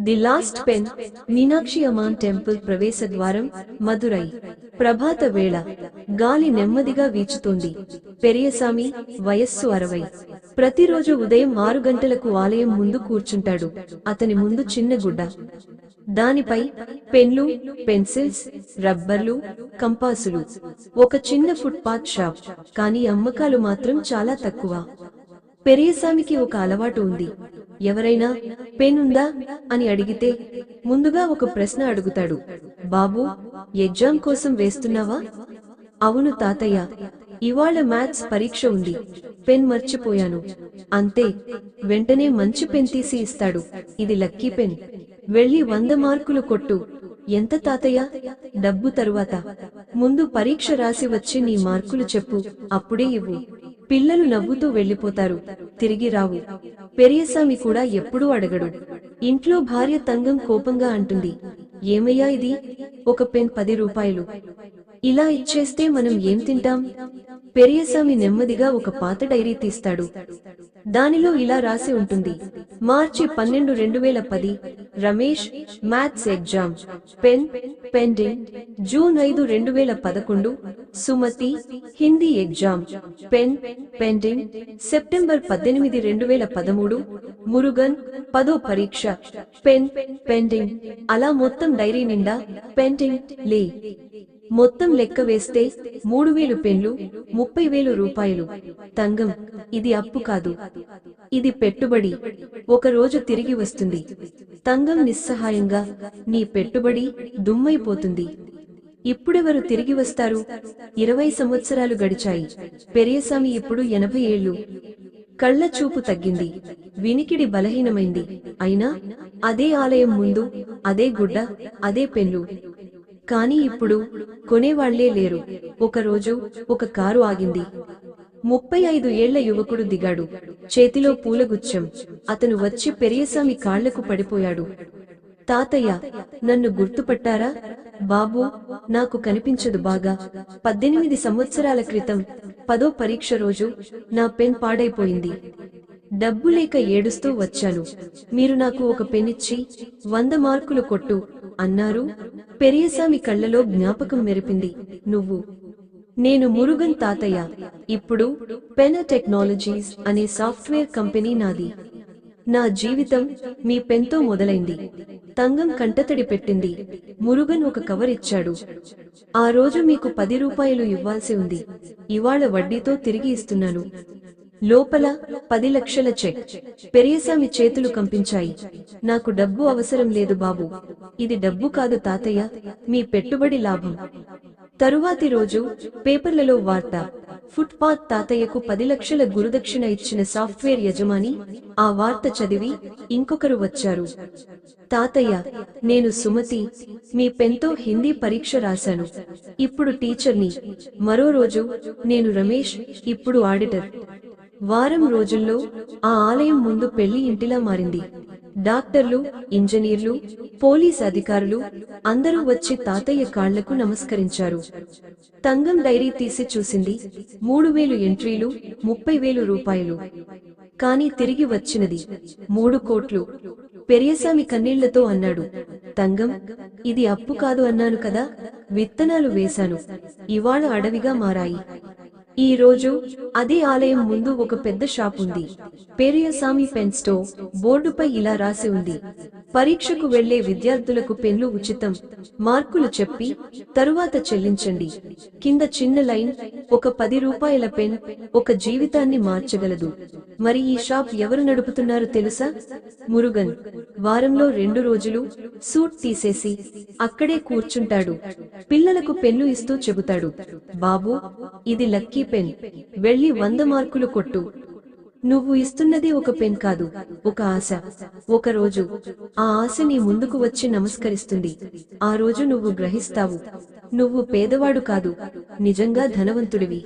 The last pen Meenakshi Amman temple ప్రవేశ ద్వారం మదురై ప్రభాత వేళ గాలి నెమ్మదిగా వీచుతోంది. పెరియసామి వయస్సు 60. ప్రతిరోజు ఉదయం 6 గంటలకు ఆలయం ముందు కూర్చుంటాడు. అతని ముందు చిన్న గుడ్డ, దానిపై పెన్లు, పెన్సిల్స్, రబ్బర్లు, కంపాసులు, ఒక చిన్న ఫుట్పాత్ షాప్. కానీ అమ్మకాలు మాత్రం చాలా తక్కువ. పెరియసామికి ఒక అలవాటు ఉంది. ఎవరైనా పెన్ ఉందా అని అడిగితే ముందుగా ఒక ప్రశ్న అడుగుతాడు. బాబూ, ఎగ్జామ్ కోసం వేస్తున్నావా? అవును తాతయ్య, ఇవాళ మ్యాథ్స్ పరీక్ష ఉంది, పెన్ మర్చిపోయాను. అంతే. వెంటనే మంచి పెన్ తీసి ఇస్తాడు. ఇది లక్కీ పెన్, వెళ్ళి 100 మార్కులు కొట్టు. ఎంత తాతయ్య? డబ్బు తరువాత. ముందు పరీక్ష రాసి వచ్చి నీ మార్కులు చెప్పు, అప్పుడే ఇవ్వు. పిల్లలు నవ్వుతూ వెళ్లిపోతారు, తిరిగి రావు. పెరియసామి కూడా ఎప్పుడూ అడగడు. ఇంట్లో భార్య తంగం కోపంగా అంటుంది, ఏమయ్యా ఇది? ఒక పెన్ 10 రూపాయలు. ఇలా ఇచ్చేస్తే మనం ఏం తింటాం? పెరియసామి నెమ్మదిగా ఒక పాత డైరీ తీస్తాడు. దానిలో ఇలా రాసి ఉంటుంది: March 12, 2010 Ramesh maths exam, pen pending. June 5, 2011 Sumathi Hindi exam, pen pending. September 18, 2013 Murugan 10వ పరీక్ష, పెన్ పెండింగ్. అలా మొత్తం డైరీ నిండా పెండింగ్ లే. మొత్తం లెక్క వేస్తే 3000 పెన్లు, 30,000 రూపాయలు. తంగం, ఇది అప్పు కాదు, ఇది పెట్టుబడి. ఒక రోజు తిరిగి వస్తుంది. తంగం నిస్సహాయంగా, నీ పెట్టుబడి దుమ్మైపోతుంది. ఇప్పుడెవరు తిరిగి వస్తారు? 20 సంవత్సరాలు గడిచాయి. పెరియసామి ఇప్పుడు 80 ఏళ్లు. కళ్ల చూపు తగ్గింది, వినికిడి బలహీనమైంది. అయినా అదే ఆలయం ముందు, అదే గుడ్డ, అదే పెన్లు. కానీ ఇప్పుడు కొనేవాళ్లే లేరు. ఒకరోజు ఒక కారు ఆగింది. 35 ఏళ్ల యువకుడు దిగాడు, చేతిలో పూలగుచ్చం. అతను వచ్చి పెరియసామి కాళ్లకు పడిపోయాడు. తాతయ్య, నన్ను గుర్తుపట్టారా? బాబూ, నాకు కనిపించదు బాగా. 18 సంవత్సరాల క్రితం 10వ పరీక్ష రోజు నా పెన్ పాడైపోయింది. డబ్బు లేక ఏడుస్తూ వచ్చాను. మీరు నాకు ఒక పెన్ ఇచ్చి 100 మార్కులు కొట్టు అన్నారు. పెరియసామి కళ్లలో జ్ఞాపకం మెరిపింది. నువ్వు? నేను మురుగన్ తాతయ్య. ఇప్పుడు పెన్ టెక్నాలజీస్ అనే సాఫ్ట్వేర్ కంపెనీ నాది. నా జీవితం మీ పెన్తో మొదలైంది. తంగం కంటతడి పెట్టింది. మురుగన్ ఒక కవర్ ఇచ్చాడు. ఆ రోజు మీకు 10 రూపాయలు ఇవ్వాల్సి ఉంది. ఇవాళ వడ్డీతో తిరిగి ఇస్తున్నాను. లోపల 10 లక్షల చెక్. పెరియసామి చేతులు కంపించాయి. నాకు డబ్బు అవసరం లేదు బాబు. ఇది డబ్బు కాదు తాతయ్య, మీ పెట్టుబడి లాభం. తరువాతి రోజు పేపర్లలో వార్త. ఫుట్పాత్ తాతయ్యకు 10 లక్షల గురుదక్షిణ ఇచ్చిన సాఫ్ట్వేర్ యజమాని. ఆ వార్త చదివి ఇంకొకరు వచ్చారు. తాతయ్య, నేను సుమతి, మీ పెన్తో హిందీ పరీక్ష రాశాను. ఇప్పుడు టీచర్ని. మరో రోజు, నేను రమేష్, ఇప్పుడు ఆడిటర్. వారం రోజుల్లో ఆ ఆలయం ముందు పెళ్లి ఇంటిలా మారింది. డాక్టర్లు, ఇంజనీర్లు, పోలీస్ అధికారులు అందరూ వచ్చి తాతయ్య కాళ్లకు నమస్కరించారు. తంగం డైరీ తీసి చూసింది. 3000 ఎంట్రీలు, 30,000 రూపాయలు. కాని తిరిగి వచ్చినది 3 కోట్లు. పెరియసామి కన్నీళ్లతో అన్నాడు, తంగం, ఇది అప్పు కాదు అన్నాను కదా. విత్తనాలు వేశాను, ఇవాళ అడవిగా మారాయి. ఈ రోజు అదే ఆలయం ముందు ఒక పెద్ద షాప్ ఉంది. Periyasamy pen store. బోర్డుపై ఇలా రాసి ఉంది: పరీక్షకు వెళ్లే విద్యార్థులకు పెన్లు ఉచితం. మార్కులు చెప్పి తరువాత చెల్లించండి. కింద చిన్న లైన్: ఒక 10 రూపాయల పెన్ ఒక జీవితాన్ని మార్చగలదు. మరి ఈ షాప్ ఎవరు నడుపుతున్నారు తెలుసా? మురుగన్. వారంలో 2 రోజులు సూట్ తీసేసి అక్కడే కూర్చుంటాడు. పిల్లలకు పెన్ను ఇస్తూ చెబుతాడు, బాబూ, ఇది లక్కీ పెన్, వెళ్ళి 100 మార్కులు కొట్టు. నువ్వు ఇస్తున్నది ఒక పెన్ కాదు, ఒక ఆశ. ఒక రోజు ఆ ఆశ నీ ముందుకు వచ్చి నమస్కరిస్తుంది. ఆ రోజు నువ్వు గ్రహిస్తావు, నువ్వు పేదవాడు కాదు, నిజంగా ధనవంతుడివి.